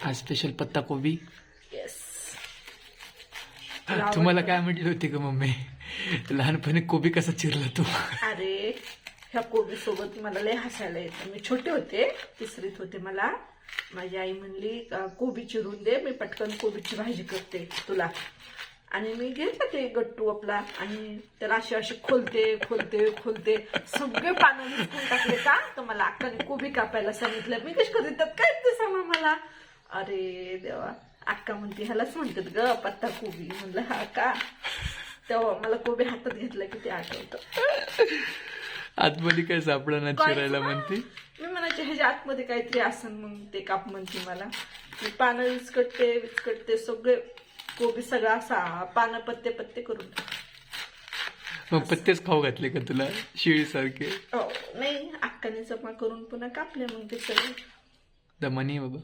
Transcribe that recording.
आज स्पेशल पत्ता कोबी. येस. तुम्हाला काय म्हटली होती का मम्मी, लहानपणी कोबी कसा चिरला तू? अरे ह्या कोबी सोबत मला लय हसायला येतं. मी छोटे होते, तिसरीत होते. मला माझी आई म्हणली कोबी चिरून दे, मी पटकन कोबीची भाजी करते तुला. आणि मी घेतलं ते गट्टू आपला आणि त्याला असे खोलते खोलते खोलते सगळे पानं विसकून टाकले. का तर मला अक्काने कोबी कापायला सांगितलं. मी कशी कधी त्यात काय ते सांगा मला. अरे देवा. अक्का म्हणते ह्यालाच म्हणतात ग पत्ता कोबी. म्हणलं हा का. तेव्हा मला कोबी हातात घेतला की ते आठवतं. आतमध्ये काय सापडा ना चिरायला म्हणते. मी म्हणायचे ह्याच्या आतमध्ये काहीतरी असन मग ते काप म्हणते मला. मी पानं विचकटते सगळे कोबी सगळा असा पानं पत्ते पत्ते करून. मग पत्तेच खाऊ घातले का तुला शिळीसारखे? नाही अक्काने जमा करून पुन्हा कापले मग ते सगळे. दमनी बाबा.